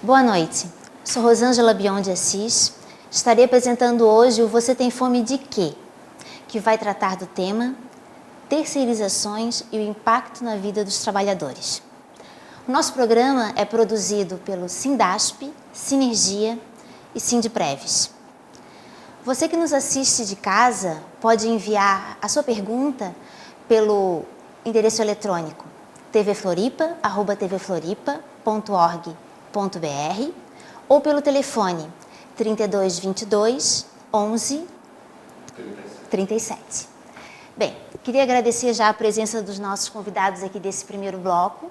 Boa noite, sou Rosângela Bion de Assis. Estarei apresentando hoje o Você Tem Fome de Quê? Que vai tratar do tema terceirizações e o impacto na vida dos trabalhadores. O nosso programa é produzido pelo Sindasp, Sinergia e Sindpreves. Você que nos assiste de casa pode enviar a sua pergunta pelo endereço eletrônico tvfloripa@tvfloripa.org.br ou pelo telefone 3222 11 37. Bem, queria agradecer já a presença dos nossos convidados aqui desse primeiro bloco,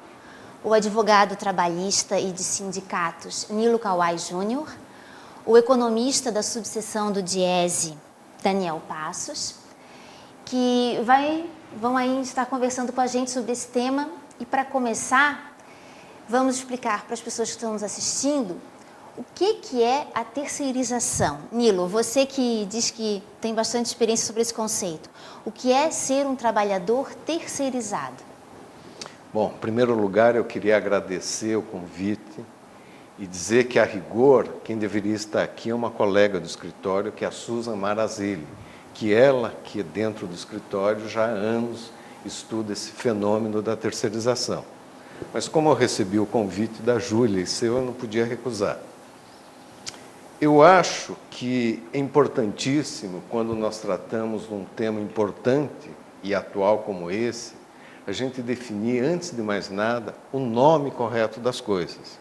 o advogado trabalhista e de sindicatos Nilo Kawai Júnior, o economista da subseção do Diese, Daniel Passos, que vão aí estar conversando com a gente sobre esse tema. E para começar, vamos explicar para as pessoas que estão nos assistindo o que é a terceirização. Nilo, você que diz que tem bastante experiência sobre esse conceito, o que é ser um trabalhador terceirizado? Bom, em primeiro lugar, eu queria agradecer o convite e dizer que, a rigor, quem deveria estar aqui é uma colega do escritório, que é a Susan Marazilli, que ela, que dentro do escritório, já há anos estuda esse fenômeno da terceirização. Mas como eu recebi o convite da Júlia e seu, eu não podia recusar. Eu acho que é importantíssimo, quando nós tratamos de um tema importante e atual como esse, a gente definir, antes de mais nada, o nome correto das coisas.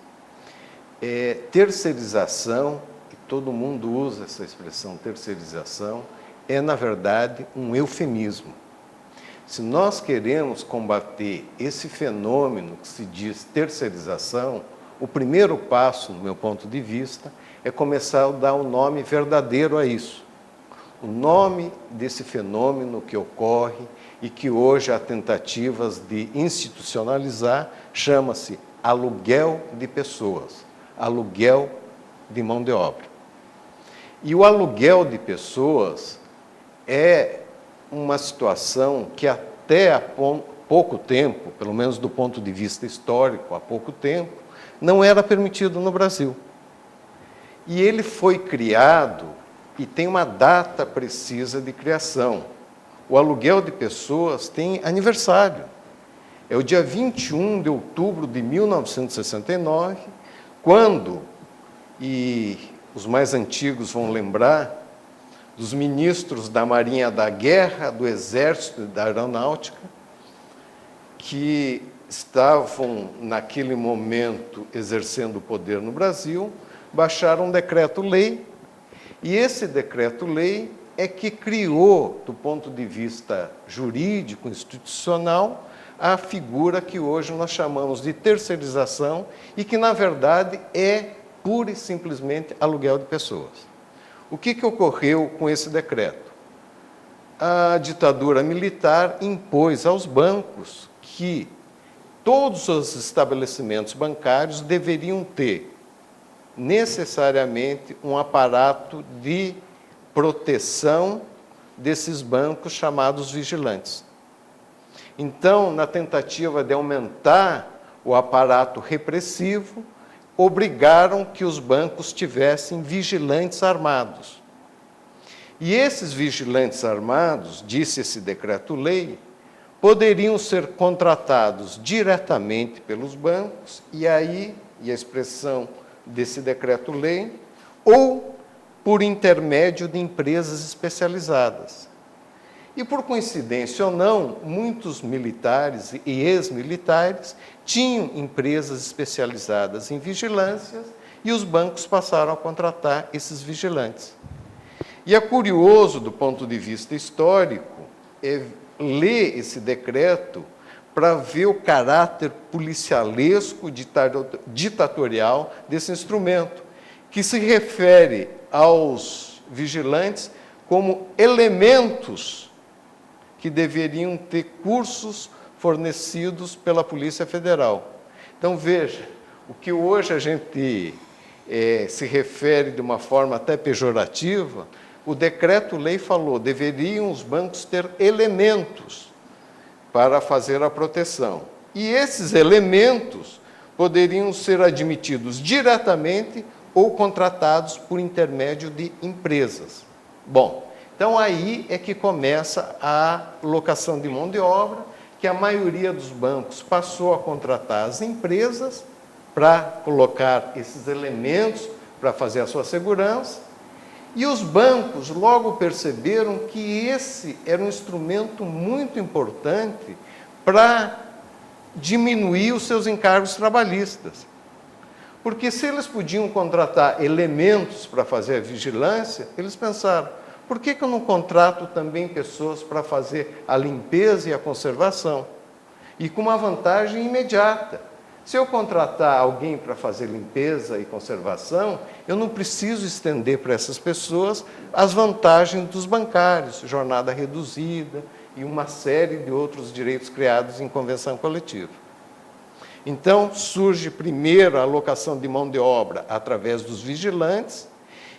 Terceirização, e todo mundo usa essa expressão terceirização, é, na verdade, um eufemismo. Se nós queremos combater esse fenômeno que se diz terceirização, o primeiro passo, no meu ponto de vista, é começar a dar um nome verdadeiro a isso. O nome desse fenômeno que ocorre e que hoje há tentativas de institucionalizar chama-se aluguel de pessoas, aluguel de mão de obra. E o aluguel de pessoas é uma situação que até há pouco tempo, pelo menos do ponto de vista histórico, há pouco tempo, não era permitido no Brasil. E ele foi criado e tem uma data precisa de criação. O aluguel de pessoas tem aniversário. É o dia 21 de outubro de 1969, quando, e os mais antigos vão lembrar, dos ministros da Marinha da Guerra, do Exército e da Aeronáutica, que estavam, naquele momento, exercendo o poder no Brasil, baixaram um decreto-lei, e esse decreto-lei é que criou, do ponto de vista jurídico, institucional, a figura que hoje nós chamamos de terceirização e que, na verdade, é pura e simplesmente aluguel de pessoas. O que ocorreu com esse decreto? A ditadura militar impôs aos bancos que todos os estabelecimentos bancários deveriam ter necessariamente um aparato de proteção desses bancos chamados vigilantes. Então, na tentativa de aumentar o aparato repressivo, obrigaram que os bancos tivessem vigilantes armados. E esses vigilantes armados, disse esse decreto-lei, poderiam ser contratados diretamente pelos bancos, e aí, e a expressão desse decreto-lei, ou por intermédio de empresas especializadas. E, por coincidência ou não, muitos militares e ex-militares tinham empresas especializadas em vigilâncias e os bancos passaram a contratar esses vigilantes. E é curioso, do ponto de vista histórico, ler esse decreto para ver o caráter policialesco, ditatorial desse instrumento, que se refere aos vigilantes como elementos que deveriam ter cursos fornecidos pela Polícia Federal. Então, veja, o que hoje a gente se refere de uma forma até pejorativa, o decreto-lei falou, deveriam os bancos ter elementos para fazer a proteção. E esses elementos poderiam ser admitidos diretamente ou contratados por intermédio de empresas. Bom, então aí é que começa a locação de mão de obra, que a maioria dos bancos passou a contratar as empresas para colocar esses elementos para fazer a sua segurança, e os bancos logo perceberam que esse era um instrumento muito importante para diminuir os seus encargos trabalhistas. Porque se eles podiam contratar elementos para fazer a vigilância, eles pensaram, por que eu não contrato também pessoas para fazer a limpeza e a conservação? E com uma vantagem imediata. Se eu contratar alguém para fazer limpeza e conservação, eu não preciso estender para essas pessoas as vantagens dos bancários, jornada reduzida e uma série de outros direitos criados em convenção coletiva. Então, surge primeiro a alocação de mão de obra através dos vigilantes,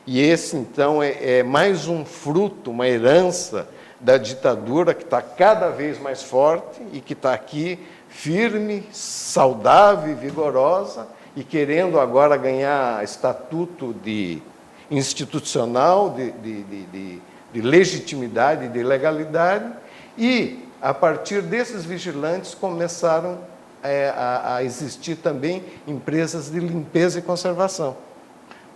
e esse, então, é mais um fruto, uma herança da ditadura que está cada vez mais forte e que está aqui firme, saudável e vigorosa, e querendo agora ganhar estatuto institucional, de legitimidade, de legalidade, e, a partir desses vigilantes, começaram a existir também empresas de limpeza e conservação,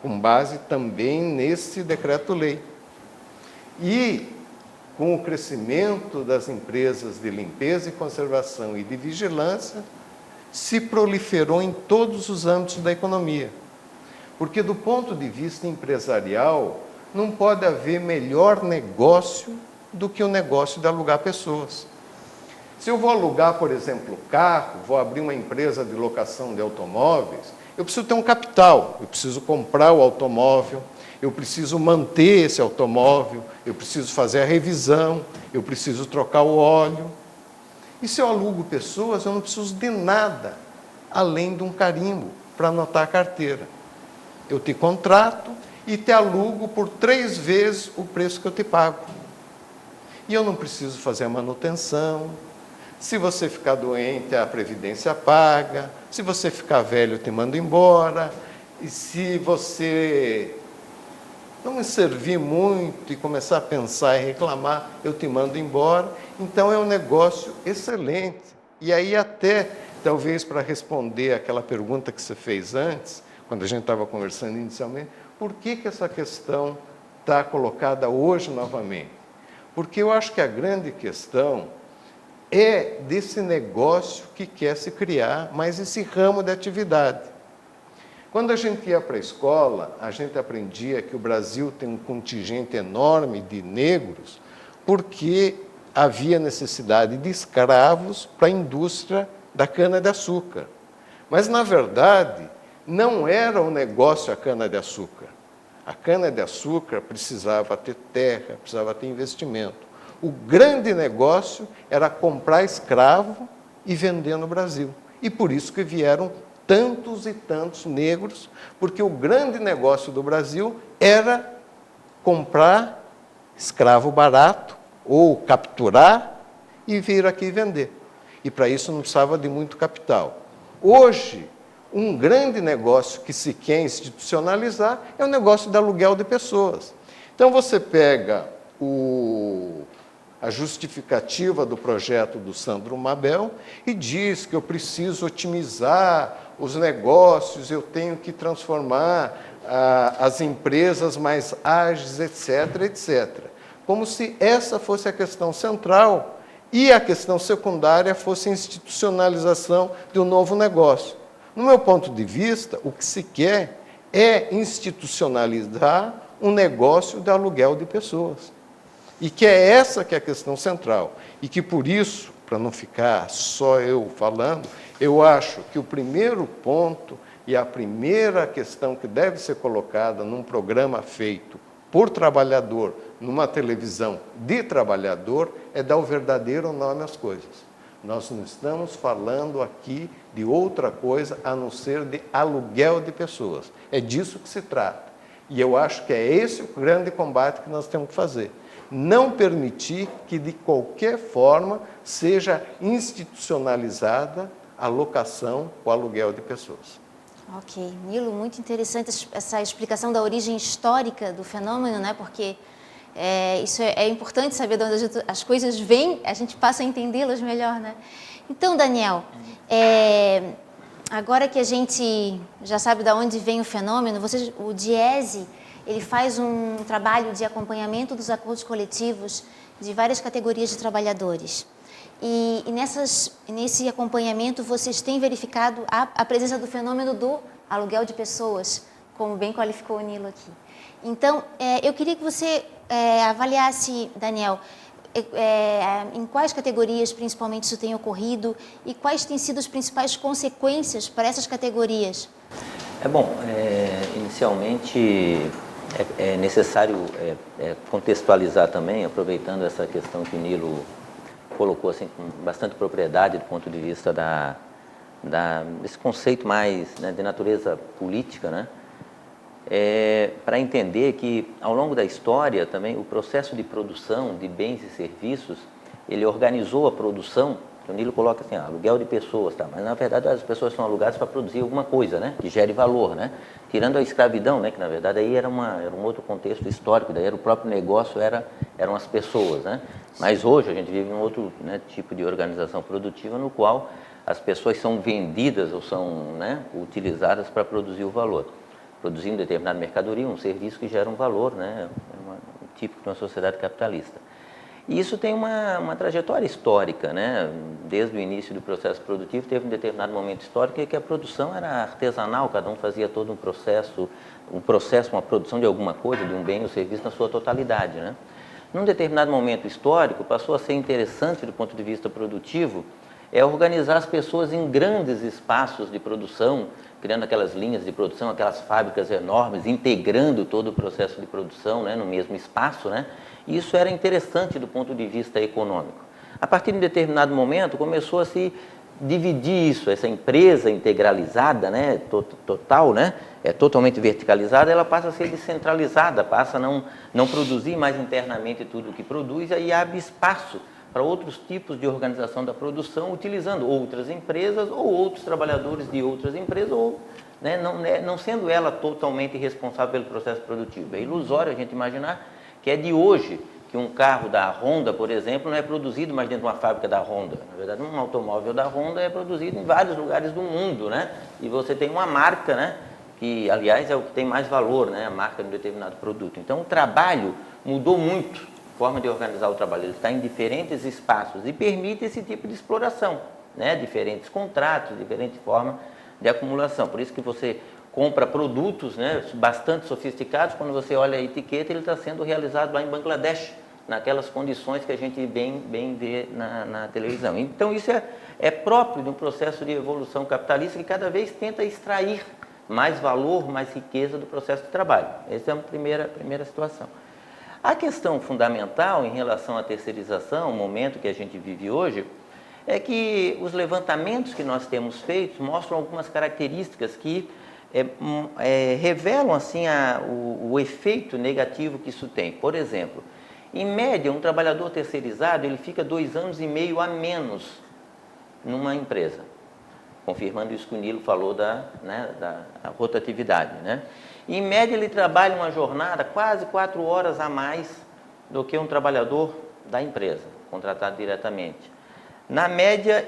com base também nesse decreto-lei. E, com o crescimento das empresas de limpeza e conservação e de vigilância, se proliferou em todos os âmbitos da economia. Porque, do ponto de vista empresarial, não pode haver melhor negócio do que o negócio de alugar pessoas. Se eu vou alugar, por exemplo, carro, vou abrir uma empresa de locação de automóveis, eu preciso ter um capital, eu preciso comprar o automóvel, eu preciso manter esse automóvel, eu preciso fazer a revisão, eu preciso trocar o óleo. E se eu alugo pessoas, eu não preciso de nada, além de um carimbo para anotar a carteira. Eu te contrato e te alugo por 3 vezes o preço que eu te pago. E eu não preciso fazer a manutenção. Se você ficar doente, a Previdência paga. Se você ficar velho, eu te mando embora. E se você não me servir muito e começar a pensar e reclamar, eu te mando embora. Então, é um negócio excelente. E aí, até, talvez, para responder aquela pergunta que você fez antes, quando a gente estava conversando inicialmente, por que essa questão está colocada hoje novamente? Porque eu acho que a grande questão é desse negócio que quer se criar, mas esse ramo de atividade. Quando a gente ia para a escola, a gente aprendia que o Brasil tem um contingente enorme de negros porque havia necessidade de escravos para a indústria da cana-de-açúcar. Mas, na verdade, não era um negócio a cana-de-açúcar. A cana-de-açúcar precisava ter terra, precisava ter investimento. O grande negócio era comprar escravo e vender no Brasil. E por isso que vieram tantos e tantos negros, porque o grande negócio do Brasil era comprar escravo barato ou capturar e vir aqui vender. E para isso não precisava de muito capital. Hoje, um grande negócio que se quer institucionalizar é o negócio de aluguel de pessoas. Então, você pega a justificativa do projeto do Sandro Mabel e diz que eu preciso otimizar os negócios, eu tenho que transformar as empresas mais ágeis, etc., etc. Como se essa fosse a questão central e a questão secundária fosse a institucionalização de um novo negócio. No meu ponto de vista, o que se quer é institucionalizar um negócio de aluguel de pessoas. E que é essa que é a questão central. E que, por isso, para não ficar só eu falando, eu acho que o primeiro ponto e a primeira questão que deve ser colocada num programa feito por trabalhador, numa televisão de trabalhador, é dar o verdadeiro nome às coisas. Nós não estamos falando aqui de outra coisa a não ser de aluguel de pessoas. É disso que se trata. E eu acho que é esse o grande combate que nós temos que fazer. Não permitir que, de qualquer forma, seja institucionalizada a locação, o aluguel de pessoas. Ok, Nilo, muito interessante essa explicação da origem histórica do fenômeno, né? Porque isso é importante saber de onde as coisas vêm, a gente passa a entendê-las melhor, né? Então, Daniel, agora que a gente já sabe de onde vem o fenômeno, o Diese, ele faz um trabalho de acompanhamento dos acordos coletivos de várias categorias de trabalhadores. E nesse acompanhamento, vocês têm verificado a presença do fenômeno do aluguel de pessoas, como bem qualificou o Nilo aqui. Então, eu queria que você avaliasse, Daniel, em quais categorias principalmente isso tem ocorrido e quais têm sido as principais consequências para essas categorias? Inicialmente é necessário contextualizar também, aproveitando essa questão que o Nilo colocou assim, com bastante propriedade do ponto de vista desse conceito mais, né, de natureza política, né? Para entender que ao longo da história também o processo de produção de bens e serviços, ele organizou a produção. O Nilo coloca assim, aluguel de pessoas, tá? Mas na verdade as pessoas são alugadas para produzir alguma coisa, né, que gere valor, né? Tirando a escravidão, né, que na verdade aí era um outro contexto histórico, daí era o próprio negócio, eram as pessoas, né? Mas hoje a gente vive um outro, né, tipo de organização produtiva no qual as pessoas são vendidas ou são, né, utilizadas para produzir o valor, produzindo determinada mercadoria, um serviço que gera um valor, né, típico de uma sociedade capitalista. E isso tem uma trajetória histórica, né? Desde o início do processo produtivo, teve um determinado momento histórico em que a produção era artesanal, cada um fazia todo um processo, uma produção de alguma coisa, de um bem ou serviço na sua totalidade, né? Num determinado momento histórico, passou a ser interessante do ponto de vista produtivo, organizar as pessoas em grandes espaços de produção, criando aquelas linhas de produção, aquelas fábricas enormes, integrando todo o processo de produção, né, no mesmo espaço, né? E isso era interessante do ponto de vista econômico. A partir de um determinado momento, começou a se dividir isso, essa empresa integralizada, né, total, né, totalmente verticalizada, ela passa a ser descentralizada, passa a não produzir mais internamente tudo o que produz, aí abre espaço para outros tipos de organização da produção, utilizando outras empresas ou outros trabalhadores de outras empresas, ou, né, não sendo ela totalmente responsável pelo processo produtivo. É ilusório a gente imaginar que é de hoje que um carro da Honda, por exemplo, não é produzido mais dentro de uma fábrica da Honda. Na verdade, um automóvel da Honda é produzido em vários lugares do mundo, né? E você tem uma marca, né, que, aliás, é o que tem mais valor, né, a marca de um determinado produto. Então, o trabalho mudou muito, a forma de organizar o trabalho. Ele está em diferentes espaços e permite esse tipo de exploração, né? Diferentes contratos, diferentes formas de acumulação. Por isso que você compra produtos, né, bastante sofisticados, quando você olha a etiqueta, ele está sendo realizado lá em Bangladesh, naquelas condições que a gente bem vê na televisão. Então, isso é próprio de um processo de evolução capitalista que cada vez tenta extrair mais valor, mais riqueza do processo de trabalho. Essa é a primeira situação. A questão fundamental em relação à terceirização, o momento que a gente vive hoje, é que os levantamentos que nós temos feito mostram algumas características que revelam assim o efeito negativo que isso tem. Por exemplo, em média, um trabalhador terceirizado ele fica 2 anos e meio a menos numa empresa, confirmando isso que o Nilo falou da rotatividade, né? Em média, ele trabalha uma jornada quase 4 horas a mais do que um trabalhador da empresa, contratado diretamente. Na média,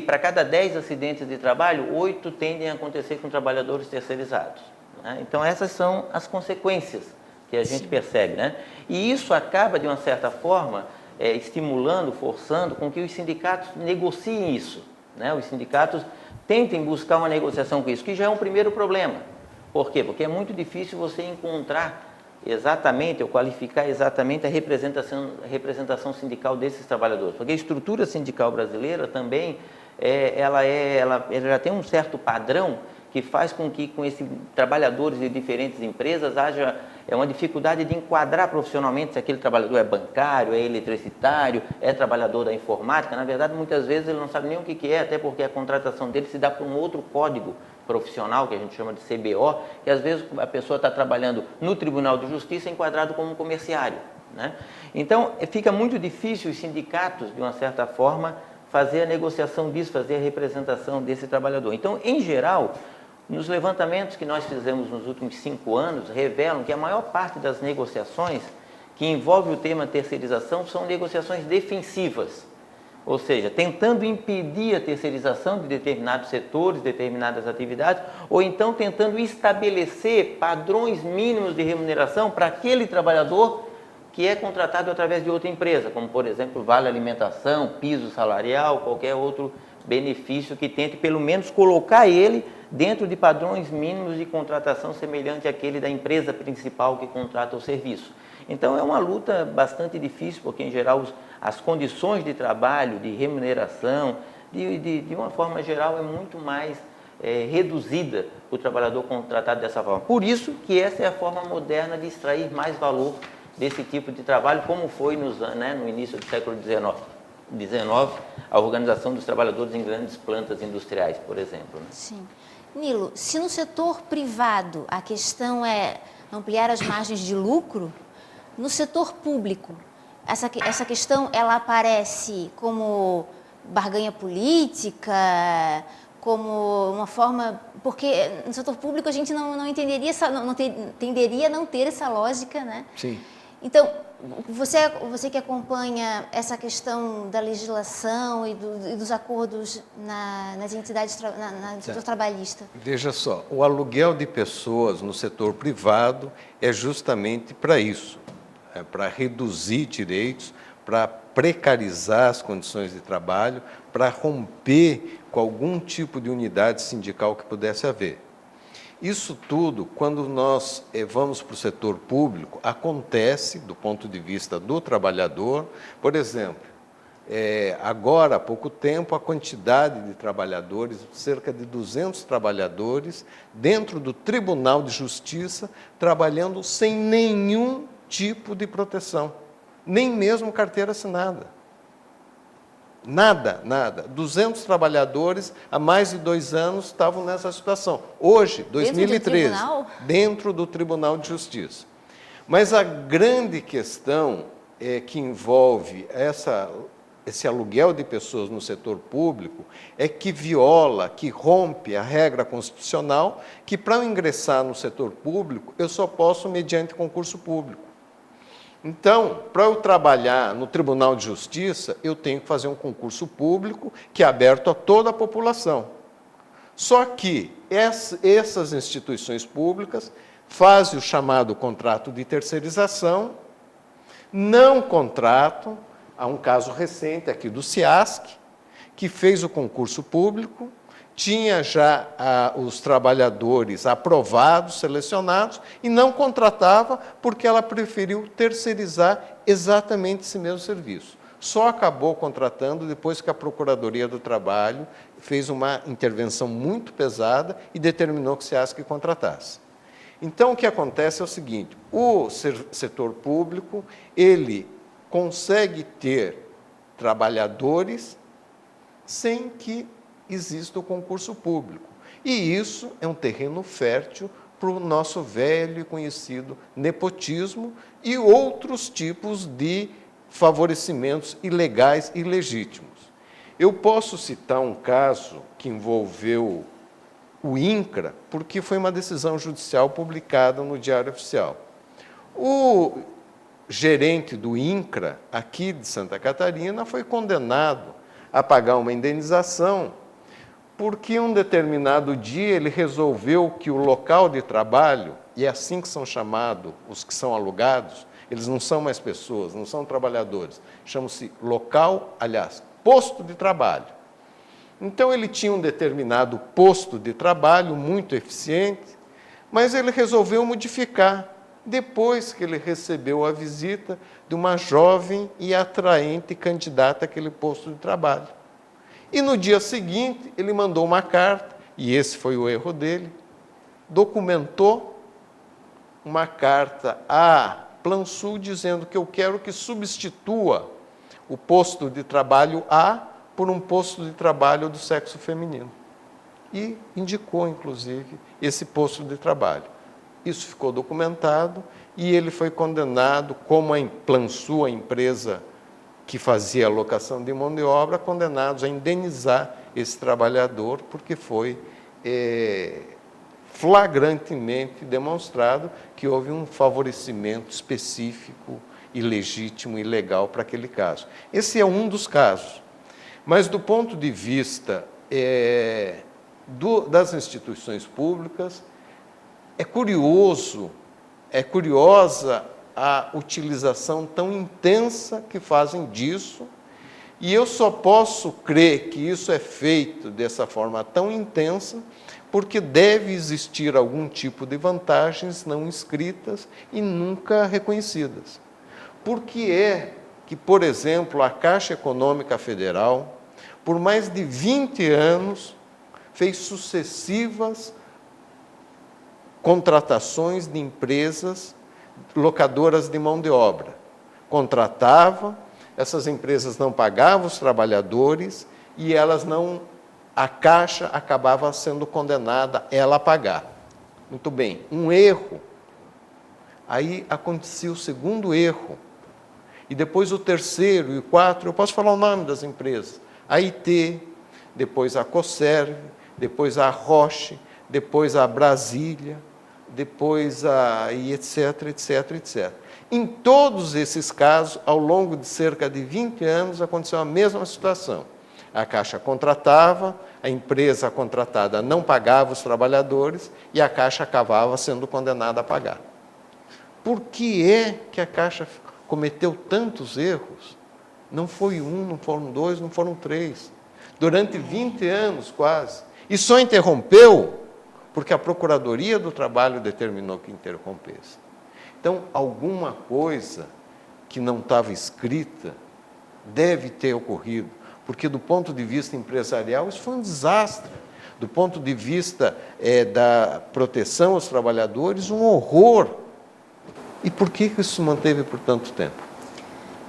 para cada 10 acidentes de trabalho, 8 tendem a acontecer com trabalhadores terceirizados, né? Então, essas são as consequências que a gente percebe, né? E isso acaba, de uma certa forma, estimulando, forçando com que os sindicatos negociem isso, né? Os sindicatos tentem buscar uma negociação com isso, que já é um primeiro problema. Por quê? Porque é muito difícil você encontrar exatamente, ou qualificar exatamente a representação sindical desses trabalhadores. Porque a estrutura sindical brasileira também, ela já tem um certo padrão que faz com que com esses trabalhadores de diferentes empresas haja uma dificuldade de enquadrar profissionalmente se aquele trabalhador é bancário, é eletricitário, é trabalhador da informática. Na verdade, muitas vezes ele não sabe nem o que é, até porque a contratação dele se dá por um outro código profissional, que a gente chama de CBO, que às vezes a pessoa está trabalhando no Tribunal de Justiça enquadrado como um comerciário, né? Então, fica muito difícil os sindicatos, de uma certa forma, fazer a negociação disso, fazer a representação desse trabalhador. Então, em geral, nos levantamentos que nós fizemos nos últimos 5 anos, revelam que a maior parte das negociações que envolve o tema terceirização são negociações defensivas, ou seja, tentando impedir a terceirização de determinados setores, determinadas atividades, ou então tentando estabelecer padrões mínimos de remuneração para aquele trabalhador que é contratado através de outra empresa, como, por exemplo, vale alimentação, piso salarial, qualquer outro benefício que tente, pelo menos, colocar ele dentro de padrões mínimos de contratação semelhante àquele da empresa principal que contrata o serviço. Então, é uma luta bastante difícil, porque, em geral, as condições de trabalho, de remuneração, de uma forma geral, é muito mais reduzida o trabalhador contratado dessa forma. Por isso que essa é a forma moderna de extrair mais valor desse tipo de trabalho, como foi no início do século XIX, a organização dos trabalhadores em grandes plantas industriais, por exemplo. Né? Sim. Nilo, se no setor privado a questão é ampliar as margens de lucro, no setor público, essa questão ela aparece como barganha política, como uma forma... Porque no setor público a gente não entenderia, tenderia a não ter essa lógica, né? Sim. Então, você que acompanha essa questão da legislação e dos acordos nas entidades, no setor trabalhista. Veja só, o aluguel de pessoas no setor privado é justamente para isso, para reduzir direitos, para precarizar as condições de trabalho, para romper com algum tipo de unidade sindical que pudesse haver. Isso tudo, quando nós vamos para o setor público, acontece do ponto de vista do trabalhador. Por exemplo, agora, há pouco tempo, a quantidade de trabalhadores, cerca de 200 trabalhadores, dentro do Tribunal de Justiça, trabalhando sem nenhum tipo de proteção, nem mesmo carteira assinada. Nada, nada. 200 trabalhadores, há mais de 2 anos, estavam nessa situação. Hoje, 2013, dentro do Tribunal de Justiça. Mas a grande questão que envolve esse aluguel de pessoas no setor público é que viola, que rompe a regra constitucional, que para eu ingressar no setor público, eu só posso mediante concurso público. Então, para eu trabalhar no Tribunal de Justiça, eu tenho que fazer um concurso público que é aberto a toda a população. Só que essas instituições públicas fazem o chamado contrato de terceirização, não contratam. Há um caso recente aqui do CIASC, que fez o concurso público, tinha já os trabalhadores aprovados, selecionados, e não contratava porque ela preferiu terceirizar exatamente esse mesmo serviço. Só acabou contratando depois que a Procuradoria do Trabalho fez uma intervenção muito pesada e determinou que o SEASC contratasse. Então, o que acontece é o seguinte: o setor público, ele consegue ter trabalhadores sem que existe o concurso público. E isso é um terreno fértil para o nosso velho e conhecido nepotismo e outros tipos de favorecimentos ilegais e ilegítimos. Eu posso citar um caso que envolveu o INCRA, porque foi uma decisão judicial publicada no Diário Oficial. O gerente do INCRA, aqui de Santa Catarina, foi condenado a pagar uma indenização porque um determinado dia ele resolveu que o local de trabalho, e é assim que são chamados os que são alugados, eles não são mais pessoas, não são trabalhadores, chamam-se local, aliás, posto de trabalho. Então ele tinha um determinado posto de trabalho muito eficiente, mas ele resolveu modificar, depois que ele recebeu a visita de uma jovem e atraente candidata àquele posto de trabalho. E no dia seguinte, ele mandou uma carta, e esse foi o erro dele, documentou uma carta à Plansul dizendo que eu quero que substitua o posto de trabalho A por um posto de trabalho do sexo feminino. E indicou, inclusive, esse posto de trabalho. Isso ficou documentado e ele foi condenado, como a Plansul, a empresa que fazia a locação de mão de obra, condenados a indenizar esse trabalhador, porque foi flagrantemente demonstrado que houve um favorecimento específico, ilegítimo e ilegal para aquele caso. Esse é um dos casos. Mas, do ponto de vista das instituições públicas, é curiosa a utilização tão intensa que fazem disso, e eu só posso crer que isso é feito dessa forma tão intensa porque deve existir algum tipo de vantagens não escritas e nunca reconhecidas. Por que é que, por exemplo, a Caixa Econômica Federal, por mais de 20 anos, fez sucessivas contratações de empresas locadoras de mão de obra? Contratava, essas empresas não pagavam os trabalhadores e a Caixa acabava sendo condenada ela a pagar. Muito bem, um erro. Aí acontecia o segundo erro. E depois o terceiro e o quarto, eu posso falar o nome das empresas. A IT, depois a Coserve, depois a Roche, depois a Brasília, depois e etc, etc, etc. Em todos esses casos, ao longo de cerca de 20 anos, aconteceu a mesma situação. A Caixa contratava, a empresa contratada não pagava os trabalhadores e a Caixa acabava sendo condenada a pagar. Por que é que a Caixa cometeu tantos erros? Não foi um, não foram dois, não foram três. Durante 20 anos, quase. E só interrompeu porque a Procuradoria do Trabalho determinou que interrompesse. Então, alguma coisa que não estava escrita deve ter ocorrido, porque do ponto de vista empresarial isso foi um desastre. Do ponto de vista da proteção aos trabalhadores, um horror. E por que isso se manteve por tanto tempo?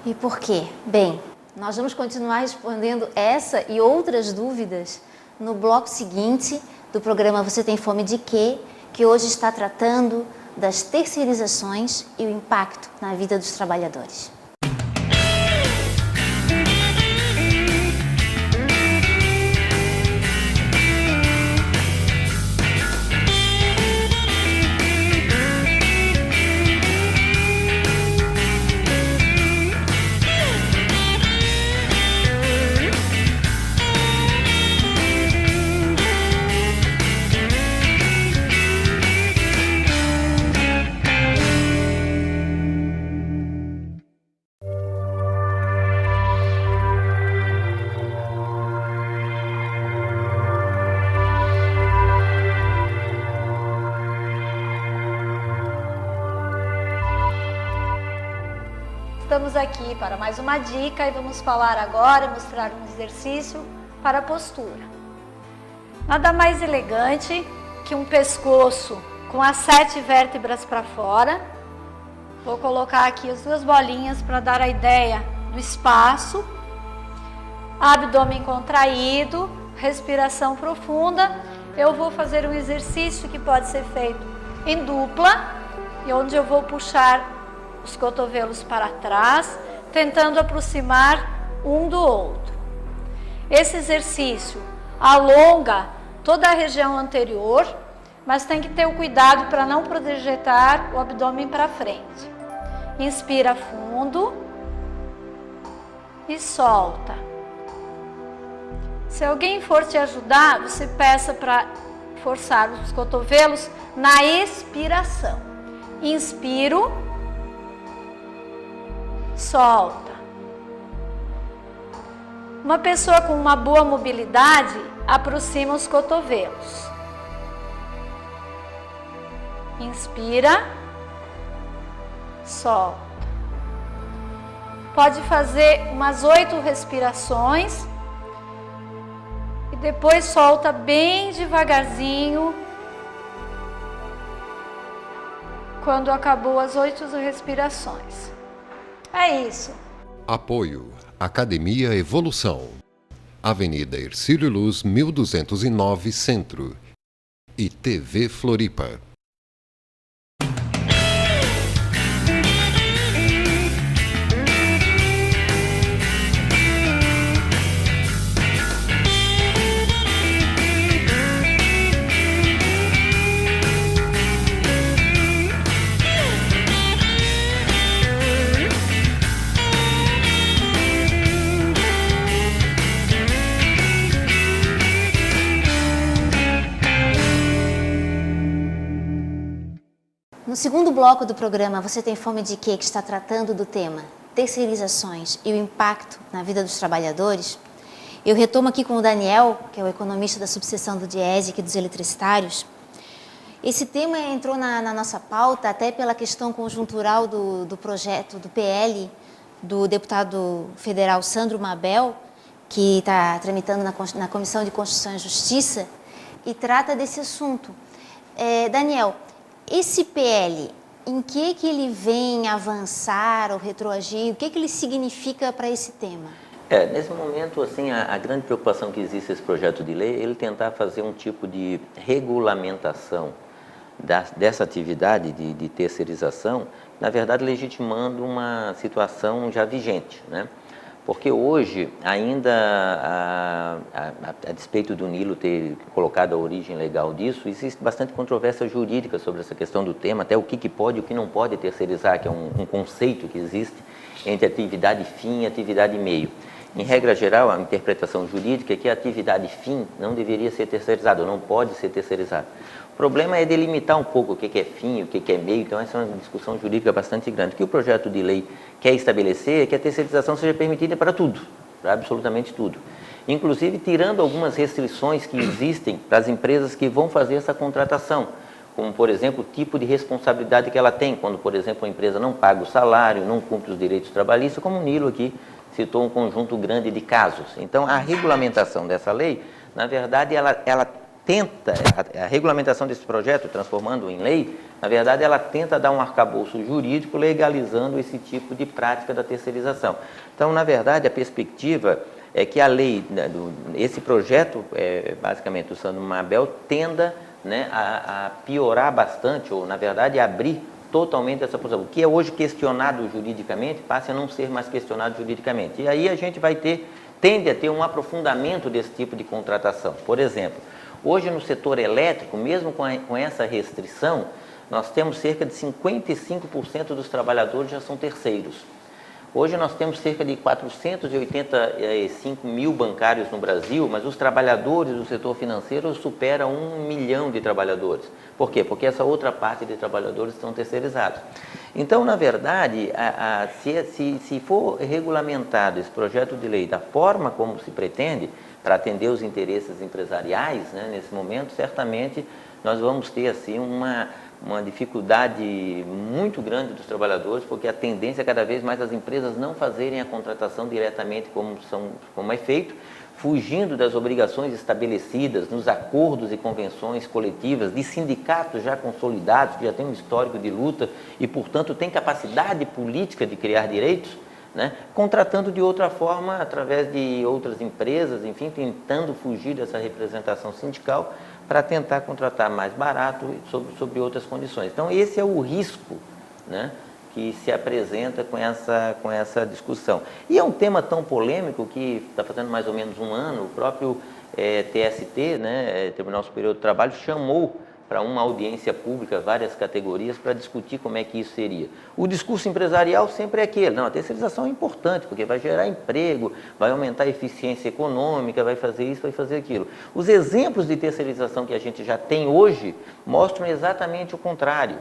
E por quê? Bem, nós vamos continuar respondendo essa e outras dúvidas no bloco seguinte do programa Você Tem Fome de Quê?, que hoje está tratando das terceirizações e o impacto na vida dos trabalhadores. Estamos aqui para mais uma dica e vamos falar agora, mostrar um exercício para a postura. Nada mais elegante que um pescoço com as 7 vértebras para fora. Vou colocar aqui as 2 bolinhas para dar a ideia do espaço. Abdômen contraído, respiração profunda. Eu vou fazer um exercício que pode ser feito em dupla, e onde eu vou puxar os cotovelos para trás, tentando aproximar um do outro. Esse exercício alonga toda a região anterior, mas tem que ter o cuidado para não projetar o abdômen para frente. Inspira fundo e solta. Se alguém for te ajudar, você peça para forçar os cotovelos na expiração. Inspiro, solta. Uma pessoa com uma boa mobilidade aproxima os cotovelos. Inspira, solta. Pode fazer umas 8 respirações e depois solta bem devagarzinho. Quando acabou as 8 respirações. É isso. Apoio Academia Evolução, Avenida Hercílio Luz, 1209, Centro, e TV Floripa. No segundo bloco do programa, Você Tem Fome de Quê?, que está tratando do tema terceirizações e o impacto na vida dos trabalhadores, eu retomo aqui com o Daniel, que é o economista da subseção do DIEESE e dos eletricitários. Esse tema entrou na nossa pauta até pela questão conjuntural do projeto do PL do deputado federal Sandro Mabel, que está tramitando na Comissão de Constituição e Justiça, e trata desse assunto. Daniel, esse PL, em que ele vem avançar ou retroagir? O que ele significa para esse tema? Nesse momento, assim, a grande preocupação que existe nesse projeto de lei é ele tentar fazer um tipo de regulamentação dessa atividade de terceirização, na verdade legitimando uma situação já vigente, né? Porque hoje, ainda, a despeito do Nilo ter colocado a origem legal disso, existe bastante controvérsia jurídica sobre essa questão do tema, até o que pode e o que não pode terceirizar, que é um conceito que existe entre atividade fim e atividade meio. Em regra geral, a interpretação jurídica é que a atividade fim não deveria ser terceirizada, ou não pode ser terceirizada. O problema é delimitar um pouco o que é fim, o que é meio, então essa é uma discussão jurídica bastante grande. O que o projeto de lei quer estabelecer é que a terceirização seja permitida para tudo, para absolutamente tudo. Inclusive tirando algumas restrições que existem para as empresas que vão fazer essa contratação, como, por exemplo, o tipo de responsabilidade que ela tem, quando, por exemplo, a empresa não paga o salário, não cumpre os direitos trabalhistas, como o Nilo aqui citou um conjunto grande de casos. Então, a regulamentação dessa lei, na verdade, ela tenta, a regulamentação desse projeto, transformando em lei, na verdade, ela tenta dar um arcabouço jurídico legalizando esse tipo de prática da terceirização. Então, na verdade, a perspectiva é que a lei, esse projeto, basicamente, do Sandro Mabel, tenda, né, a piorar bastante, ou, na verdade, abrir totalmente essa posição. O que é hoje questionado juridicamente passa a não ser mais questionado juridicamente. E aí a gente tende a ter um aprofundamento desse tipo de contratação. Por exemplo, hoje no setor elétrico, mesmo com essa restrição, nós temos cerca de 55% dos trabalhadores já são terceiros. Hoje nós temos cerca de 485 mil bancários no Brasil, mas os trabalhadores do setor financeiro superam 1 milhão de trabalhadores. Por quê? Porque essa outra parte de trabalhadores estão terceirizados. Então, na verdade, se for regulamentado esse projeto de lei da forma como se pretende, para atender os interesses empresariais, né, nesse momento, certamente nós vamos ter assim uma dificuldade muito grande dos trabalhadores, porque a tendência é cada vez mais as empresas não fazerem a contratação diretamente como é feito, fugindo das obrigações estabelecidas nos acordos e convenções coletivas de sindicatos já consolidados, que já têm um histórico de luta e, portanto, têm capacidade política de criar direitos, né, contratando de outra forma, através de outras empresas, enfim, tentando fugir dessa representação sindical para tentar contratar mais barato sobre outras condições. Então, esse é o risco, né, que se apresenta com essa discussão. E é um tema tão polêmico que está fazendo mais ou menos um ano, o próprio TST, né, Tribunal Superior do Trabalho, chamou para uma audiência pública várias categorias para discutir como é que isso seria. O discurso empresarial sempre é aquele, não, a terceirização é importante, porque vai gerar emprego, vai aumentar a eficiência econômica, vai fazer isso, vai fazer aquilo. Os exemplos de terceirização que a gente já tem hoje mostram exatamente o contrário.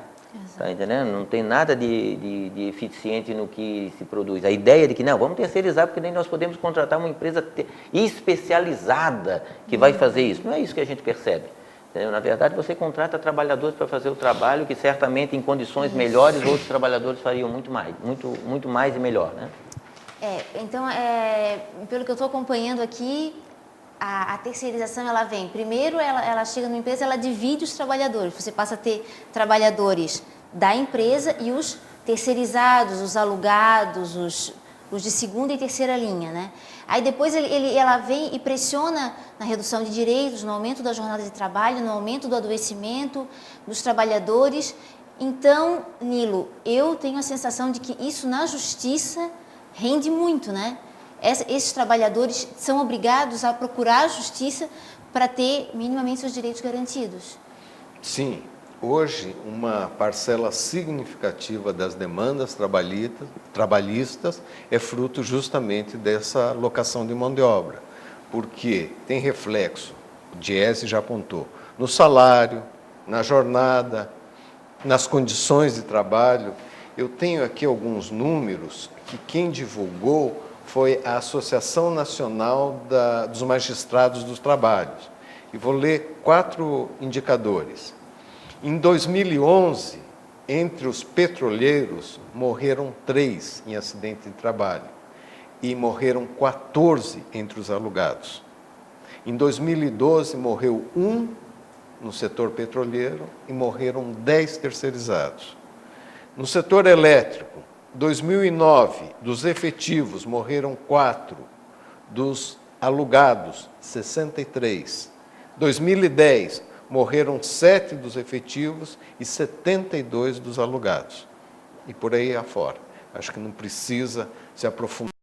Está entendendo? Não tem nada de eficiente no que se produz. A ideia de que, não, vamos terceirizar, porque daí nós podemos contratar uma empresa especializada que vai fazer isso. Não é isso que a gente percebe. Entendeu? Na verdade, você contrata trabalhadores para fazer o trabalho que certamente em condições melhores outros trabalhadores fariam muito mais e melhor, né? Então, pelo que eu estou acompanhando aqui, a terceirização, ela vem, primeiro ela chega numa empresa, ela divide os trabalhadores, você passa a ter trabalhadores da empresa e os terceirizados, os alugados, os de segunda e terceira linha, né? Aí depois ela vem e pressiona na redução de direitos, no aumento da jornada de trabalho, no aumento do adoecimento dos trabalhadores. Então, Nilo, eu tenho a sensação de que isso na justiça rende muito, né? Esses trabalhadores são obrigados a procurar a justiça para ter minimamente seus direitos garantidos. Sim. Hoje, uma parcela significativa das demandas trabalhistas é fruto justamente dessa locação de mão de obra, porque tem reflexo, o DIEESE já apontou, no salário, na jornada, nas condições de trabalho. Eu tenho aqui alguns números que quem divulgou foi a Associação Nacional dos Magistrados dos Trabalhos. E vou ler 4 indicadores. Em 2011, entre os petroleiros, morreram 3 em acidente de trabalho e morreram 14 entre os alugados. Em 2012, morreu 1 no setor petroleiro e morreram 10 terceirizados. No setor elétrico, 2009, dos efetivos, morreram 4, dos alugados, 63. 2010, morreram 7 dos efetivos e 72 dos alugados. E por aí afora. Acho que não precisa se aprofundar.